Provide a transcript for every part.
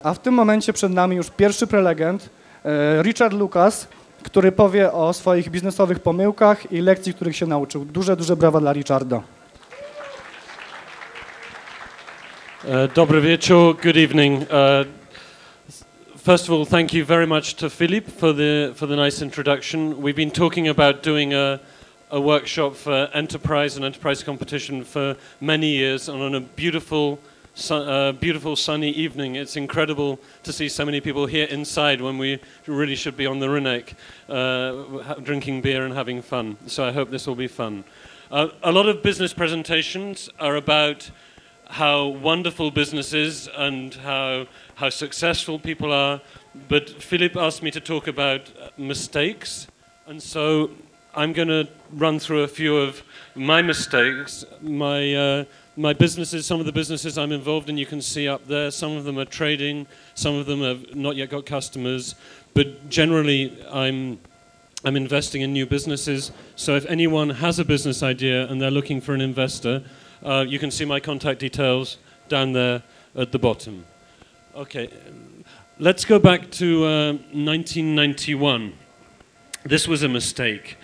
A w tym momencie przed nami już pierwszy prelegent, Richard Lucas, który powie o swoich biznesowych pomyłkach i lekcji, których się nauczył. Duże brawa dla Richarda. Dobry wieczór, good evening. First of all, thank you very much to Philip for the nice introduction. We've been talking about doing a workshop for enterprise and enterprise competition for many years, and on a beautiful sunny evening, it's incredible to see so many people here inside when we really should be on the Rynek drinking beer and having fun. So I hope this will be fun. A lot of business presentations are about how wonderful business is and how successful people are, but Philip asked me to talk about mistakes, and so I'm going to run through a few of my mistakes, my businesses, some of the businesses I'm involved in, you can see up there. Some of them are trading, some of them have not yet got customers, but generally I'm investing in new businesses. So if anyone has a business idea and they're looking for an investor, you can see my contact details down there at the bottom. Okay, let's go back to 1991. This was a mistake.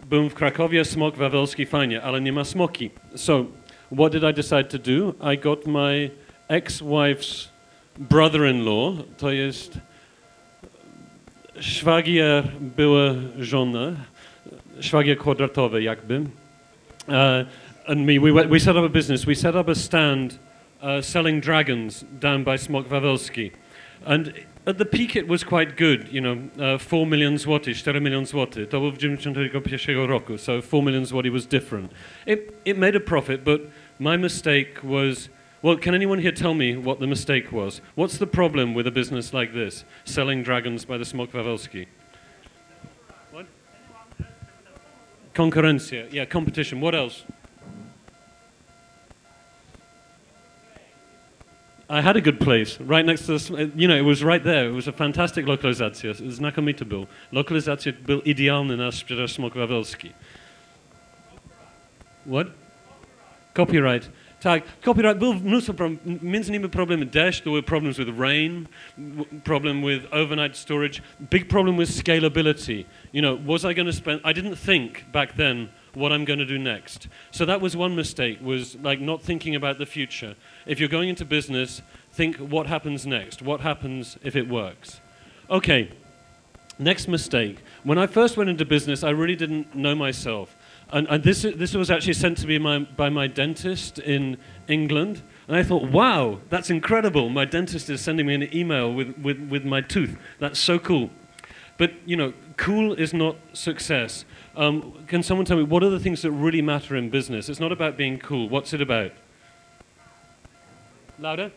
Byłem w Krakowie, smok wawelski, fajnie, ale nie ma smoki. So, what did I decide to do? I got my ex-wife's brother-in-law, to jest szwagier była żona, szwagier kwadratowy jakby. And me, we set up a business. We set up a stand selling dragons down by Smok Wawelski. And at the peak it was quite good, you know, 4 million zloty, 4 milion zloty. To był w 91 roku, so 4 million zloty was different. It made a profit, but my mistake was, well, can anyone here tell me what the mistake was? What's the problem with a business like this, selling dragons by the Smok Wawelski? What? Konkurencja, yeah, competition. What else? I had a good place, right next to the, you know, it was right there. It was a fantastic lokalizacja. Znakomity był. Lokalizacja był idealny na sprzedaż Smok Wawelski. What? Copyright. Tak, copyright był mnóstwo problemów. Między innymi problemy deszcz, there were problems with rain, problem with overnight storage, big problem with scalability. You know, was I going to spend, I didn't think back then what I'm going to do next. So that was one mistake, was like not thinking about the future. If you're going into business, think what happens next, what happens if it works. Okay, next mistake. When I first went into business, I really didn't know myself. And this was actually sent to me by my dentist in England. And I thought, wow, that's incredible. My dentist is sending me an email with my tooth. That's so cool. But, you know, cool is not success. Can someone tell me, what are the things that really matter in business? It's not about being cool. What's it about? Louder?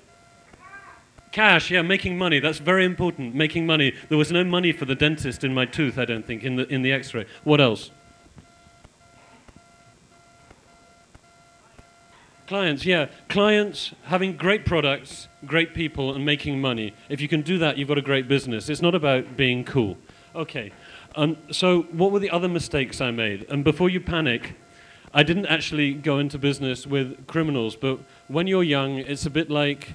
Cash, yeah, making money. That's very important, making money. There was no money for the dentist in my tooth, I don't think, in the x-ray. What else? Clients, yeah. Clients, having great products, great people, and making money. If you can do that, you've got a great business. It's not about being cool. Okay. So what were the other mistakes I made? And before you panic, I didn't actually go into business with criminals, but when you're young, it's a bit like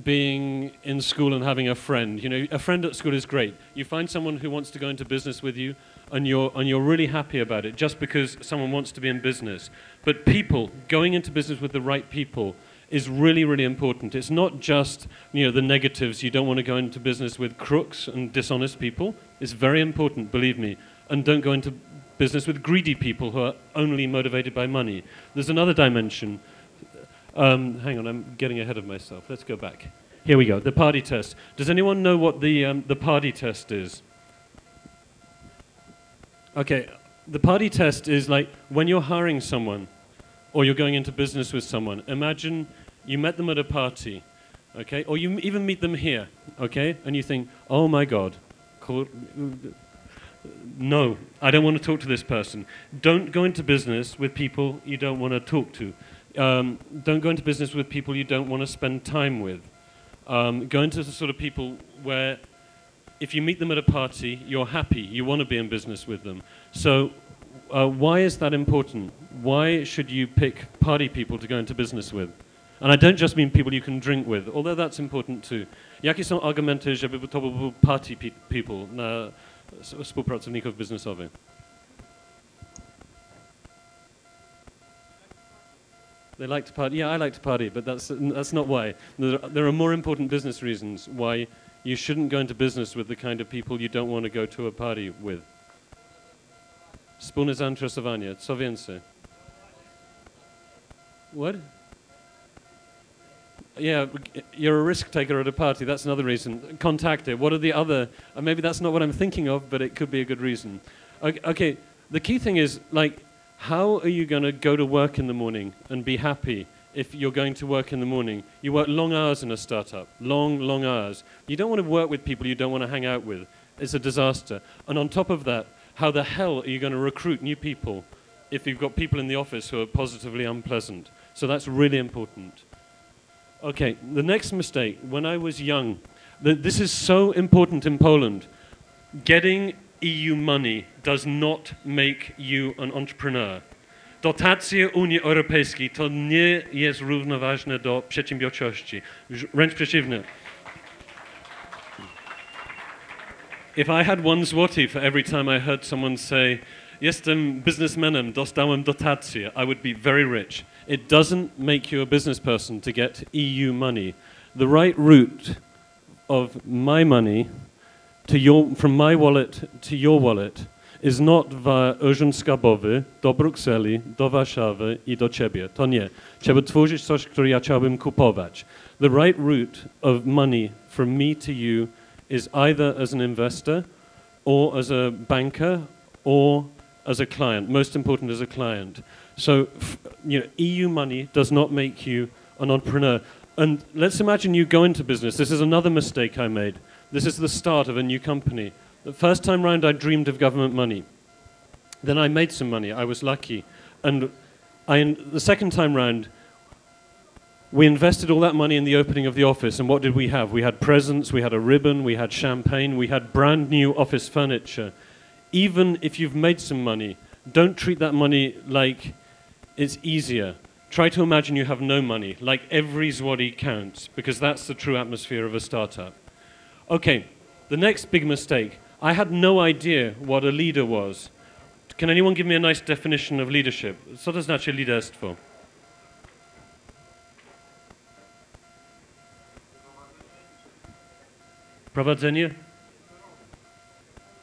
being in school and having a friend. You know, a friend at school is great. You find someone who wants to go into business with you, and you're really happy about it just because someone wants to be in business. But people, going into business with the right people is really, really important. It's not just, you know, the negatives. You don't want to go into business with crooks and dishonest people. It's very important, believe me. And don't go into business with greedy people who are only motivated by money. There's another dimension. Hang on, I'm getting ahead of myself. Let's go back. Here we go, the party test. Does anyone know what the party test is? Okay, the party test is like when you're hiring someone or you're going into business with someone. Imagine you met them at a party, okay? Or you even meet them here, okay? And you think, oh my God, no, I don't want to talk to this person. Don't go into business with people you don't want to talk to. Don't go into business with people you don't want to spend time with. Go into the sort of people where if you meet them at a party, you're happy, you want to be in business with them. So why is that important? Why should you pick party people to go into business with? And I don't just mean people you can drink with, although that's important too. Jakie są argumenty, żeby to był party people na współpracowników biznesowych? They like to party. Yeah, I like to party, but that's not why. There are more important business reasons why you shouldn't go into business with the kind of people you don't want to go to a party with. Wspólne zainteresowanie. Co więcej? What? Yeah, you're a risk taker at a party. That's another reason. Contact it. What are the other? Maybe that's not what I'm thinking of, but it could be a good reason. Okay. The key thing is, like, how are you going to go to work in the morning and be happy if you're going to work in the morning? You work long hours in a startup, long hours. You don't want to work with people you don't want to hang out with. It's a disaster. And on top of that, how the hell are you going to recruit new people if you've got people in the office who are positively unpleasant? So that's really important. Okay, the next mistake, when I was young, this is so important in Poland. Getting EU money does not make you an entrepreneur. Dotacje Unii Europejskiej to nie jest równoważne do przedsiębiorczości. Wręcz przeciwnie. If I had 1 zloty for every time I heard someone say, jestem biznesmenem, dostałem dotację, I would be very rich. It doesn't make you a business person to get EU money. The right route of my money from my wallet to your wallet is not via urząd skarbowy do Brukseli, do Warszawy i do ciebie. To nie. Trzeba tworzyć coś, które ja chciałbym kupować. The right route of money from me to you is either as an investor or as a banker or as a client. Most important, as a client. So, EU money does not make you an entrepreneur. And let's imagine you go into business. This is another mistake I made. This is the start of a new company. The first time round, I dreamed of government money. Then I made some money. I was lucky. And the second time round, we invested all that money in the opening of the office. And what did we have? We had presents, we had a ribbon, we had champagne, we had brand new office furniture. Even if you've made some money, don't treat that money like it's easier. Try to imagine you have no money, like every zloty counts, because that's the true atmosphere of a startup. Okay, the next big mistake. I had no idea what a leader was. Can anyone give me a nice definition of leadership? Co to znaczy liderstwo? Prowadzenie?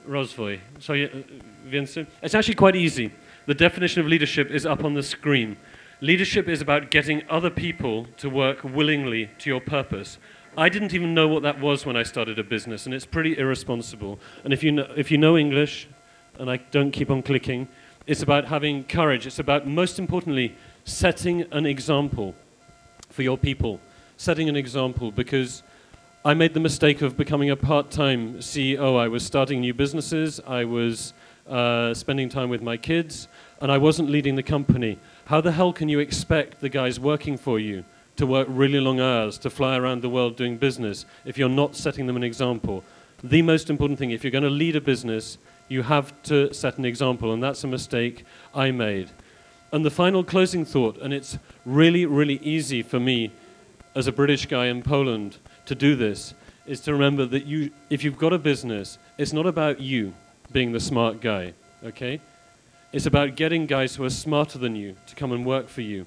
Rozwój. So, it's actually quite easy. The definition of leadership is up on the screen. Leadership is about getting other people to work willingly to your purpose. I didn't even know what that was when I started a business, and it's pretty irresponsible. And if you know English, and I don't keep on clicking, it's about having courage. It's about, most importantly, setting an example for your people. Setting an example, because I made the mistake of becoming a part-time CEO. I was starting new businesses, I was spending time with my kids, and I wasn't leading the company. How the hell can you expect the guys working for you to work really long hours, to fly around the world doing business, if you're not setting them an example? The most important thing, if you're going to lead a business, you have to set an example, and that's a mistake I made. And the final closing thought, and it's really, really easy for me as a British guy in Poland to do this, is to remember that if you've got a business, it's not about you being the smart guy, okay? It's about getting guys who are smarter than you to come and work for you.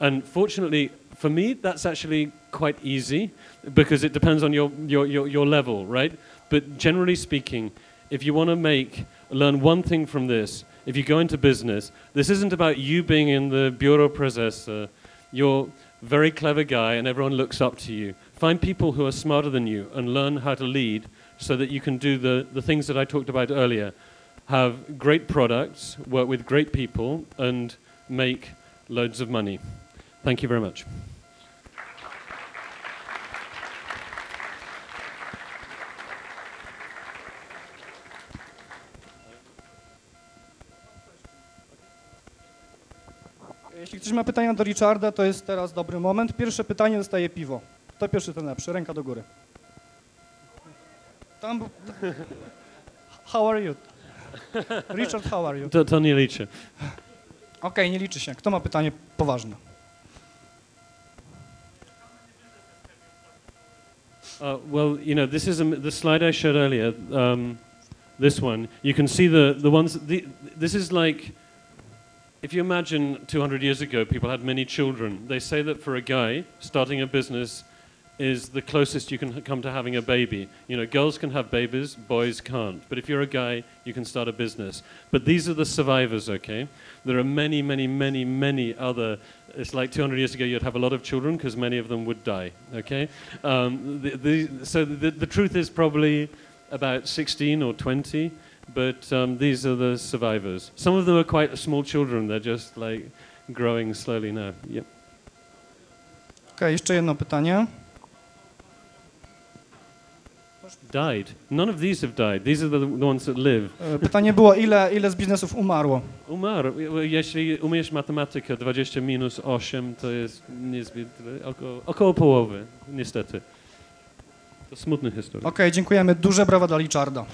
And fortunately, for me, that's actually quite easy, because it depends on your level, right? But generally speaking, if you want to learn one thing from this, if you go into business, this isn't about you being in the Bureau Prezesa. You're a very clever guy and everyone looks up to you. Find people who are smarter than you and learn how to lead so that you can do the things that I talked about earlier. Have great products, work with great people, and make loads of money. Thank you very much. Jeśli ktoś ma pytania do Richarda, to jest teraz dobry moment. Pierwsze pytanie dostaje piwo. Kto pierwszy, ten lepszy. Ręka do góry. Tam... How are you? Richard, how are you? To nie liczy. Okej, nie liczy się. Kto ma pytanie poważne? Well, you know, this is the slide I showed earlier. This one, you can see the ones. This is like, if you imagine 200 years ago, people had many children. They say that for a guy, starting a business is the closest you can come to having a baby. You know, girls can have babies, boys can't. But if you're a guy, you can start a business. But these are the survivors, okay? There are many, many, many, many other. It's like 200 years ago, you'd have a lot of children because many of them would die, okay? So the truth is probably about 16 or 20, but these are the survivors. Some of them are quite small children. They're just like growing slowly now. Yep. Okej, jeszcze jedno pytanie. Died. None of these have died. These are the ones that live. Pytanie było, ile z biznesów umarło? Umarł. Jeśli umiesz matematykę, 20 minus 8 to jest niezbyt, około połowy, niestety. To smutna historia. Okej, dziękujemy. Duże brawa dla Richarda.